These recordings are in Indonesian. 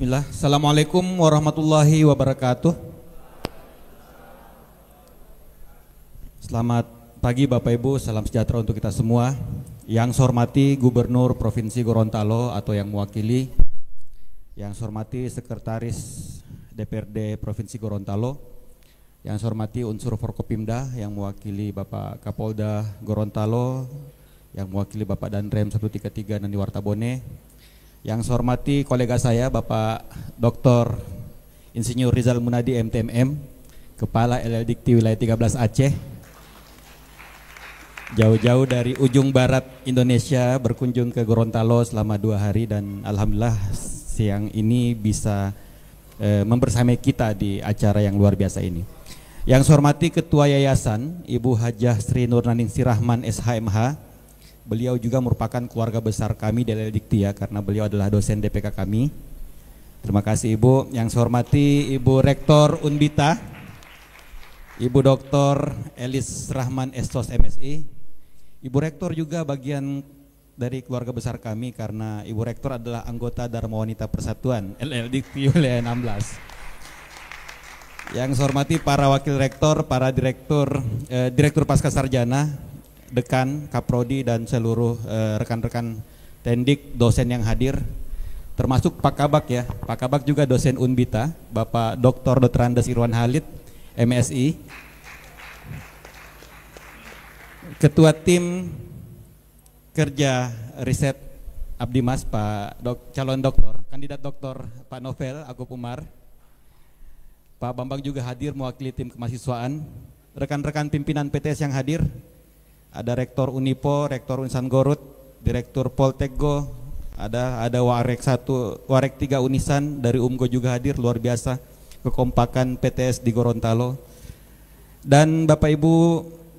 Bismillah. Assalamualaikum warahmatullahi wabarakatuh. Selamat pagi Bapak Ibu, salam sejahtera untuk kita semua. Yang saya hormati Gubernur Provinsi Gorontalo atau yang mewakili, yang saya hormati Sekretaris DPRD Provinsi Gorontalo, yang saya hormati unsur Forkopimda yang mewakili Bapak Kapolda Gorontalo, yang mewakili Bapak Danrem 133 Nandi Wartabone, yang saya hormati kolega saya Bapak Dr. Insinyur Rizal Munadi MTMM, Kepala LLDikti Wilayah 13 Aceh, jauh-jauh dari ujung barat Indonesia berkunjung ke Gorontalo selama 2 hari dan alhamdulillah siang ini bisa membersamai kita di acara yang luar biasa ini. Yang saya hormati Ketua Yayasan Ibu Hajah Sri Nurnaningsi Rahman SHMH. Beliau juga merupakan keluarga besar kami di LLDikti ya, karena beliau adalah dosen DPK kami. Terima kasih Ibu. Yang saya hormati Ibu Rektor Unbita, Ibu Dr. Elis Rahman Estos MSI. Ibu Rektor juga bagian dari keluarga besar kami karena Ibu Rektor adalah anggota Dharma Wanita Persatuan LLDikti Wilayah 16. Yang saya hormati para wakil rektor, para direktur pasca sarjana, dekan, kaprodi dan seluruh rekan-rekan tendik, dosen yang hadir, termasuk Pak Kabak ya. Pak Kabak juga dosen Unbita, Bapak Dr. Andes Irwan Halid, MSI. Ketua tim kerja riset Abdimas, Pak calon doktor, kandidat doktor Pak Novel Agop Umar. Pak Bambang juga hadir mewakili tim kemahasiswaan. Rekan-rekan pimpinan PTS yang hadir, ada Rektor Unipo, Rektor Unisan Gorut, Direktur Poltekgo, ada Warek 1, Warek 3 Unisan dari UMGO juga hadir, luar biasa kekompakan PTS di Gorontalo. Dan Bapak Ibu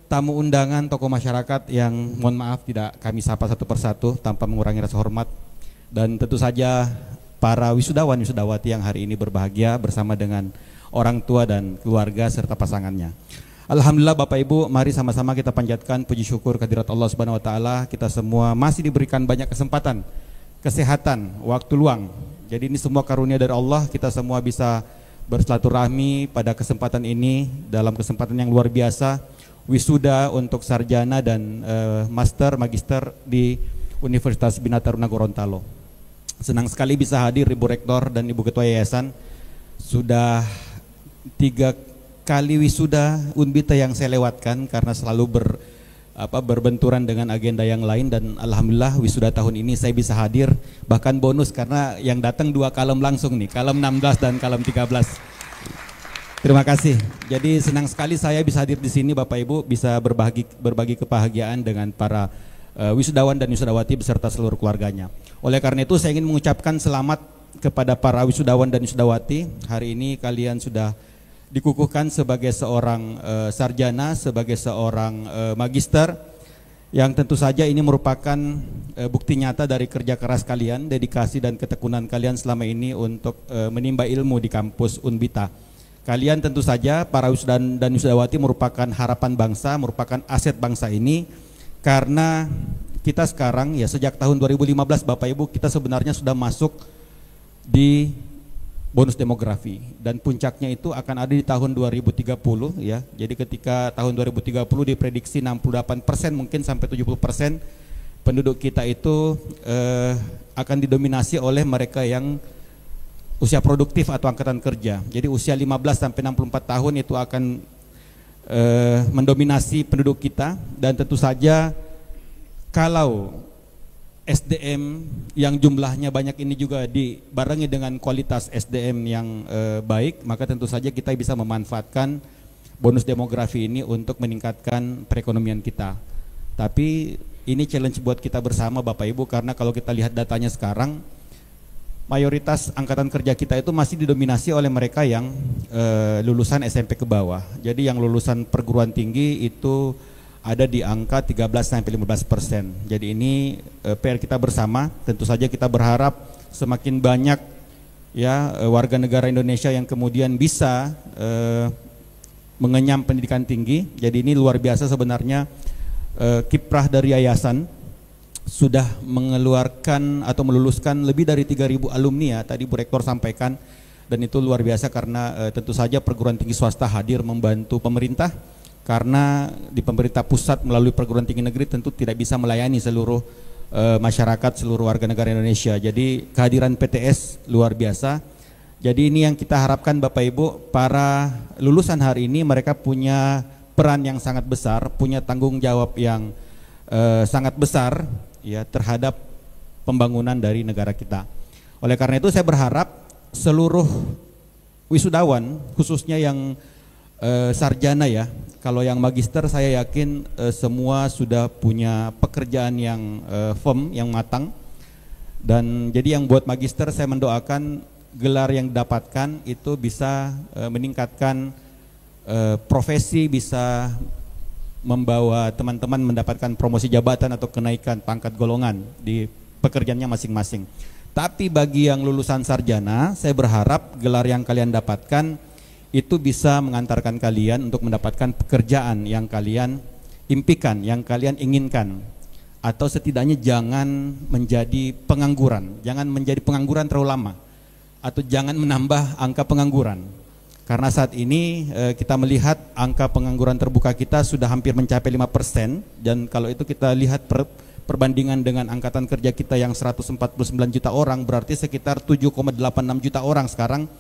tamu undangan, tokoh masyarakat yang mohon maaf tidak kami sapa satu persatu tanpa mengurangi rasa hormat. Dan tentu saja para wisudawan wisudawati yang hari ini berbahagia bersama dengan orang tua dan keluarga serta pasangannya. Alhamdulillah Bapak Ibu, mari sama-sama kita panjatkan puji syukur kehadirat Allah Subhanahu wa taala. Kita semua masih diberikan banyak kesempatan, kesehatan, waktu luang. Jadi ini semua karunia dari Allah, kita semua bisa bersilaturahmi pada kesempatan ini dalam kesempatan yang luar biasa, wisuda untuk sarjana dan master, magister di Universitas Bina Taruna Gorontalo. Senang sekali bisa hadir Ibu Rektor dan Ibu Ketua Yayasan. Sudah 3 kali wisuda Unbita yang saya lewatkan karena selalu berbenturan dengan agenda yang lain, dan alhamdulillah wisuda tahun ini saya bisa hadir, bahkan bonus karena yang datang 2 kalem langsung nih, kalem 16 dan kalem 13. Terima kasih. Jadi senang sekali saya bisa hadir di sini Bapak Ibu, bisa berbagi kebahagiaan dengan para wisudawan dan wisudawati beserta seluruh keluarganya. Oleh karena itu saya ingin mengucapkan selamat kepada para wisudawan dan wisudawati. Hari ini kalian sudah dikukuhkan sebagai seorang sarjana, sebagai seorang magister, yang tentu saja ini merupakan bukti nyata dari kerja keras kalian, dedikasi dan ketekunan kalian selama ini untuk menimba ilmu di kampus Unbita. Kalian tentu saja para wisudawan dan wisudawati merupakan harapan bangsa, merupakan aset bangsa ini, karena kita sekarang ya sejak tahun 2015 Bapak Ibu kita sebenarnya sudah masuk di bonus demografi, dan puncaknya itu akan ada di tahun 2030 ya. Jadi ketika tahun 2030 diprediksi 68% mungkin sampai 70% penduduk kita itu akan didominasi oleh mereka yang usia produktif atau angkatan kerja. Jadi usia 15 sampai 64 tahun itu akan mendominasi penduduk kita, dan tentu saja kalau SDM yang jumlahnya banyak ini juga dibarengi dengan kualitas SDM yang baik, maka tentu saja kita bisa memanfaatkan bonus demografi ini untuk meningkatkan perekonomian kita. Tapi ini challenge buat kita bersama Bapak Ibu, karena kalau kita lihat datanya sekarang, mayoritas angkatan kerja kita itu masih didominasi oleh mereka yang lulusan SMP ke bawah. Jadi yang lulusan perguruan tinggi itu ada di angka 13-15%. Jadi ini PR kita bersama. Tentu saja kita berharap semakin banyak ya warga negara Indonesia yang kemudian bisa mengenyam pendidikan tinggi. Jadi ini luar biasa sebenarnya kiprah dari yayasan sudah mengeluarkan atau meluluskan lebih dari 3.000 alumni ya, tadi Bu Rektor sampaikan, dan itu luar biasa karena tentu saja perguruan tinggi swasta hadir membantu pemerintah, karena di pemerintah pusat melalui perguruan tinggi negeri tentu tidak bisa melayani seluruh masyarakat, seluruh warga negara Indonesia. Jadi kehadiran PTS luar biasa. Jadi ini yang kita harapkan Bapak Ibu, para lulusan hari ini mereka punya peran yang sangat besar, punya tanggung jawab yang sangat besar ya terhadap pembangunan dari negara kita. Oleh karena itu saya berharap seluruh wisudawan, khususnya yang sarjana ya, kalau yang magister saya yakin semua sudah punya pekerjaan yang firm, yang matang. Dan jadi yang buat magister saya mendoakan gelar yang didapatkan itu bisa meningkatkan profesi, bisa membawa teman-teman mendapatkan promosi jabatan atau kenaikan pangkat golongan di pekerjaannya masing-masing. Tapi bagi yang lulusan sarjana, saya berharap gelar yang kalian dapatkan itu bisa mengantarkan kalian untuk mendapatkan pekerjaan yang kalian impikan, yang kalian inginkan. Atau setidaknya jangan menjadi pengangguran, jangan menjadi pengangguran terlalu lama, atau jangan menambah angka pengangguran. Karena saat ini kita melihat angka pengangguran terbuka kita sudah hampir mencapai 5%, dan kalau itu kita lihat perbandingan dengan angkatan kerja kita yang 149 juta orang, berarti sekitar 7,86 juta orang sekarang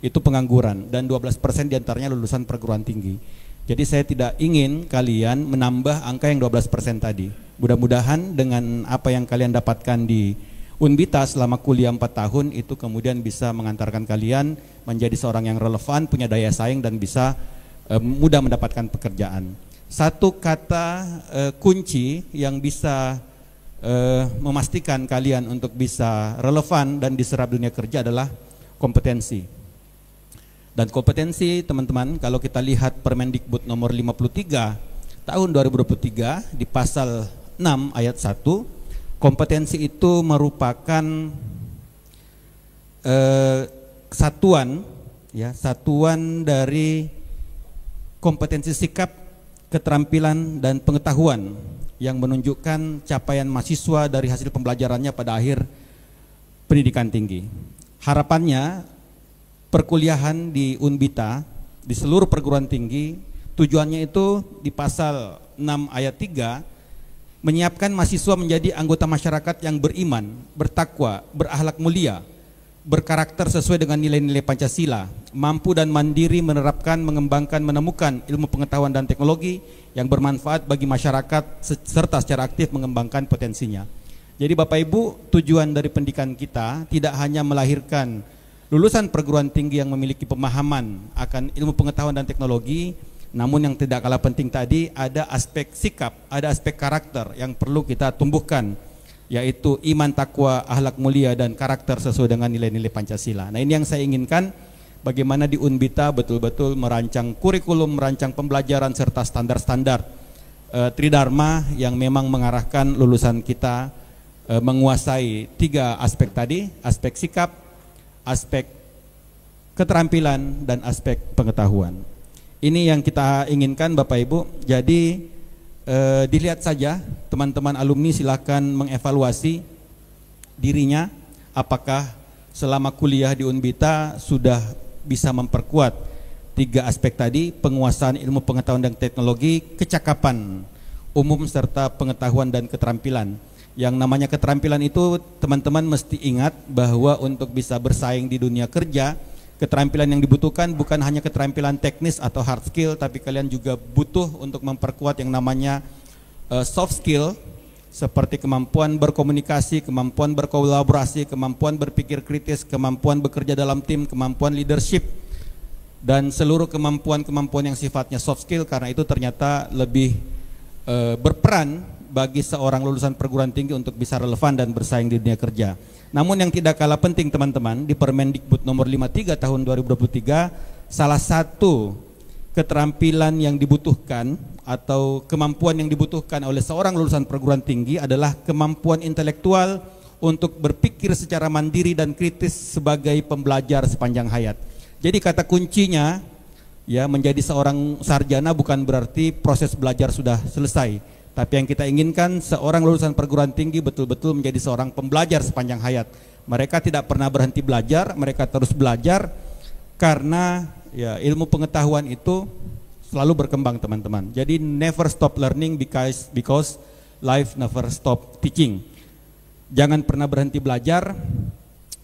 itu pengangguran, dan 12% diantaranya lulusan perguruan tinggi. Jadi saya tidak ingin kalian menambah angka yang 12% tadi. Mudah-mudahan dengan apa yang kalian dapatkan di Unbita selama kuliah 4 tahun itu kemudian bisa mengantarkan kalian menjadi seorang yang relevan, punya daya saing, dan bisa mudah mendapatkan pekerjaan. Satu kata kunci yang bisa memastikan kalian untuk bisa relevan dan diserap dunia kerja adalah kompetensi. Dan kompetensi teman-teman, kalau kita lihat Permendikbud nomor 53 tahun 2023 di pasal 6 ayat 1, kompetensi itu merupakan satuan ya, satuan dari kompetensi sikap, keterampilan dan pengetahuan yang menunjukkan capaian mahasiswa dari hasil pembelajarannya pada akhir pendidikan tinggi. Harapannya perkuliahan di Unbita di seluruh perguruan tinggi tujuannya itu di pasal 6 ayat 3 menyiapkan mahasiswa menjadi anggota masyarakat yang beriman, bertakwa, berakhlak mulia, berkarakter sesuai dengan nilai-nilai Pancasila, mampu dan mandiri menerapkan, mengembangkan, menemukan ilmu pengetahuan dan teknologi yang bermanfaat bagi masyarakat serta secara aktif mengembangkan potensinya. Jadi Bapak Ibu, tujuan dari pendidikan kita tidak hanya melahirkan lulusan perguruan tinggi yang memiliki pemahaman akan ilmu pengetahuan dan teknologi, namun yang tidak kalah penting tadi ada aspek sikap, ada aspek karakter yang perlu kita tumbuhkan, yaitu iman, takwa, akhlak mulia dan karakter sesuai dengan nilai-nilai Pancasila. Nah, ini yang saya inginkan, bagaimana di Unbita betul-betul merancang kurikulum, merancang pembelajaran serta standar-standar Tridharma yang memang mengarahkan lulusan kita menguasai 3 aspek tadi, aspek sikap, aspek keterampilan dan aspek pengetahuan. Ini yang kita inginkan Bapak Ibu. Jadi dilihat saja teman-teman alumni, silakan mengevaluasi dirinya apakah selama kuliah di Unbita sudah bisa memperkuat 3 aspek tadi, penguasaan ilmu pengetahuan dan teknologi, kecakapan umum serta pengetahuan dan keterampilan. Yang namanya keterampilan itu teman-teman mesti ingat bahwa untuk bisa bersaing di dunia kerja, keterampilan yang dibutuhkan bukan hanya keterampilan teknis atau hard skill, tapi kalian juga butuh untuk memperkuat yang namanya soft skill, seperti kemampuan berkomunikasi, kemampuan berkolaborasi, kemampuan berpikir kritis, kemampuan bekerja dalam tim, kemampuan leadership, dan seluruh kemampuan-kemampuan yang sifatnya soft skill, karena itu ternyata lebih berperan bagi seorang lulusan perguruan tinggi untuk bisa relevan dan bersaing di dunia kerja. Namun yang tidak kalah penting teman-teman, di Permendikbud nomor 53 tahun 2023, salah satu keterampilan yang dibutuhkan atau kemampuan yang dibutuhkan oleh seorang lulusan perguruan tinggi adalah kemampuan intelektual untuk berpikir secara mandiri dan kritis sebagai pembelajar sepanjang hayat. Jadi kata kuncinya ya, menjadi seorang sarjana bukan berarti proses belajar sudah selesai, Tapi yang kita inginkan seorang lulusan perguruan tinggi betul-betul menjadi seorang pembelajar sepanjang hayat. Mereka tidak pernah berhenti belajar, mereka terus belajar karena ya ilmu pengetahuan itu selalu berkembang teman-teman. Jadi never stop learning because life never stop teaching. Jangan pernah berhenti belajar,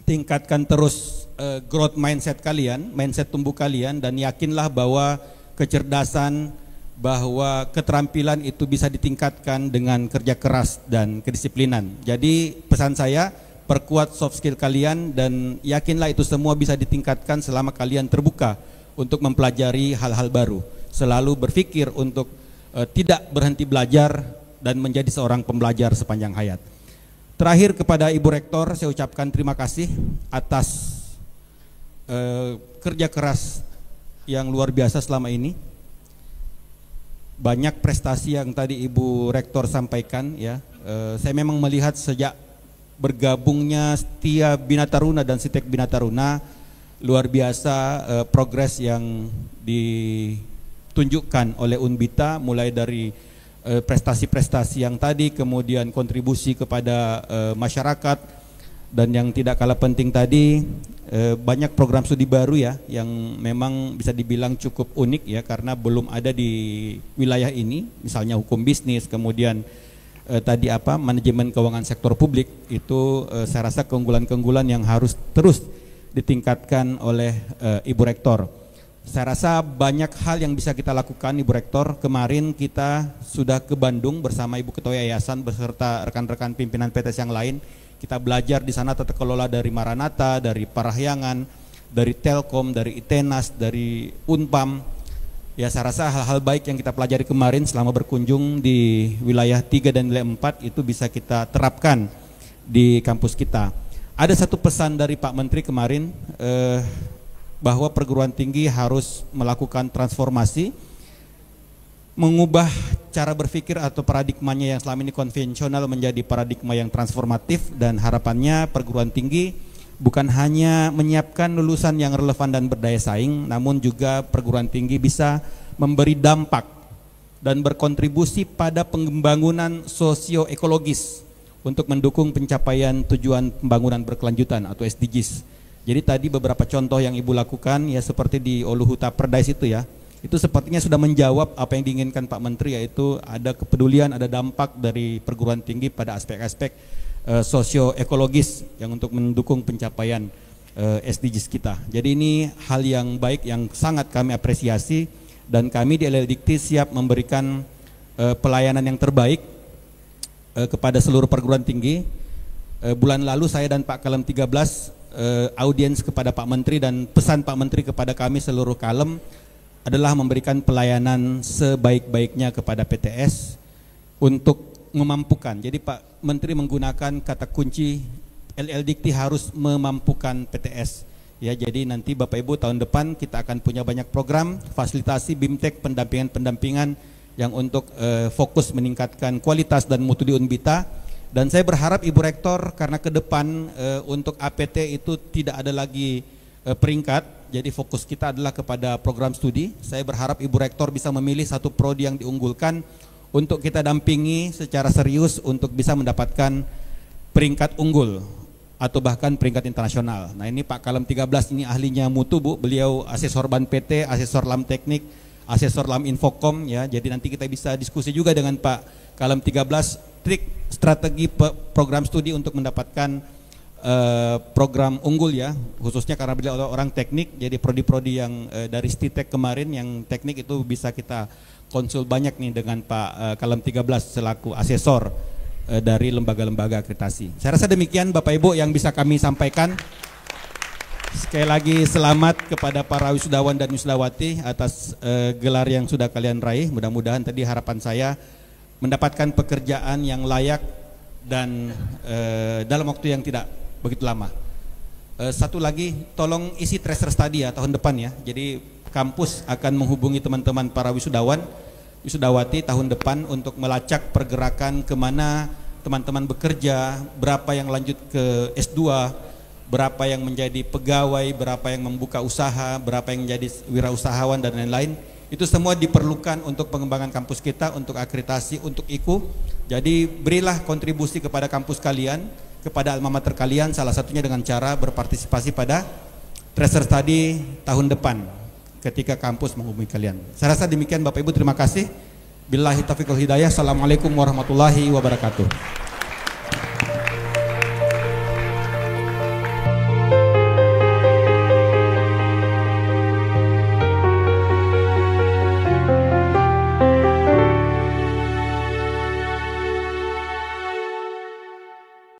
tingkatkan terus growth mindset kalian, mindset tumbuh kalian, dan yakinlah bahwa kecerdasan, bahwa keterampilan itu bisa ditingkatkan dengan kerja keras dan kedisiplinan. Jadi pesan saya, perkuat soft skill kalian dan yakinlah itu semua bisa ditingkatkan selama kalian terbuka untuk mempelajari hal-hal baru. Selalu berpikir untuk tidak berhenti belajar dan menjadi seorang pembelajar sepanjang hayat. Terakhir kepada Ibu Rektor saya ucapkan terima kasih atas kerja keras yang luar biasa selama ini. Banyak prestasi yang tadi Ibu Rektor sampaikan ya. Saya memang melihat sejak bergabungnya Setia Bina Taruna dan Sitek Bina Taruna luar biasa progres yang ditunjukkan oleh Unbita, mulai dari prestasi-prestasi yang tadi, kemudian kontribusi kepada masyarakat, dan yang tidak kalah penting tadi banyak program studi baru ya yang memang bisa dibilang cukup unik ya karena belum ada di wilayah ini, misalnya hukum bisnis, kemudian tadi manajemen keuangan sektor publik. Itu saya rasa keunggulan-keunggulan yang harus terus ditingkatkan oleh Ibu Rektor. Saya rasa banyak hal yang bisa kita lakukan Ibu Rektor. Kemarin kita sudah ke Bandung bersama Ibu Ketua Yayasan beserta rekan-rekan pimpinan PTS yang lain. Kita belajar di sana tata kelola dari Maranatha, dari Parahyangan, dari Telkom, dari Itenas, dari Unpam. Ya saya rasa hal-hal baik yang kita pelajari kemarin selama berkunjung di wilayah 3 dan wilayah 4 itu bisa kita terapkan di kampus kita. Ada satu pesan dari Pak Menteri kemarin bahwa perguruan tinggi harus melakukan transformasi, mengubah cara berpikir atau paradigmanya yang selama ini konvensional menjadi paradigma yang transformatif, dan harapannya perguruan tinggi bukan hanya menyiapkan lulusan yang relevan dan berdaya saing, namun juga perguruan tinggi bisa memberi dampak dan berkontribusi pada pembangunan sosioekologis untuk mendukung pencapaian tujuan pembangunan berkelanjutan atau SDGs. Jadi tadi beberapa contoh yang Ibu lakukan ya seperti di Oluhuta Perdais itu ya, itu sepertinya sudah menjawab apa yang diinginkan Pak Menteri, yaitu ada kepedulian, ada dampak dari perguruan tinggi pada aspek-aspek sosioekologis yang untuk mendukung pencapaian SDGs kita. Jadi ini hal yang baik yang sangat kami apresiasi, dan kami di LLDikti siap memberikan pelayanan yang terbaik kepada seluruh perguruan tinggi. Bulan lalu saya dan Pak Kalem 13 audiens kepada Pak Menteri, dan pesan Pak Menteri kepada kami seluruh Kalem adalah memberikan pelayanan sebaik-baiknya kepada PTS untuk memampukan. Jadi Pak Menteri menggunakan kata kunci LLDikti harus memampukan PTS. Ya, jadi nanti Bapak Ibu tahun depan kita akan punya banyak program fasilitasi BIMTEK, pendampingan-pendampingan yang untuk fokus meningkatkan kualitas dan mutu di Unbita. Dan saya berharap Ibu Rektor, karena ke depan untuk APT itu tidak ada lagi peringkat, jadi fokus kita adalah kepada program studi. Saya berharap Ibu Rektor bisa memilih satu prodi yang diunggulkan untuk kita dampingi secara serius untuk bisa mendapatkan peringkat unggul atau bahkan peringkat internasional. Nah ini Pak Kalem 13 ini ahlinya mutu Bu, beliau asesor Ban PT, asesor LAM Teknik, asesor LAM Infokom ya. Jadi nanti kita bisa diskusi juga dengan Pak Kalem 13 trik strategi program studi untuk mendapatkan program unggul ya, khususnya karena beliau orang teknik. Jadi prodi-prodi yang dari STITEK kemarin yang teknik itu bisa kita konsul banyak nih dengan Pak Kalem 13 selaku asesor dari lembaga-lembaga akreditasi. Saya rasa demikian Bapak Ibu yang bisa kami sampaikan. Sekali lagi selamat kepada para wisudawan dan wisudawati atas gelar yang sudah kalian raih. Mudah-mudahan tadi harapan saya mendapatkan pekerjaan yang layak dan dalam waktu yang tidak begitu lama. Satu lagi, tolong isi tracer study ya tahun depan ya. Jadi kampus akan menghubungi teman-teman para wisudawan, wisudawati tahun depan untuk melacak pergerakan kemana teman-teman bekerja, berapa yang lanjut ke S2, berapa yang menjadi pegawai, berapa yang membuka usaha, berapa yang menjadi wirausahawan dan lain-lain. Itu semua diperlukan untuk pengembangan kampus kita, untuk akreditasi, untuk IKU. Jadi berilah kontribusi kepada kampus kalian, kepada alma mater kalian, salah satunya dengan cara berpartisipasi pada Tracer Study tahun depan ketika kampus mengumumi kalian. Saya rasa demikian Bapak Ibu, terima kasih. Billahi taufiq wal hidayah. Assalamualaikum warahmatullahi wabarakatuh.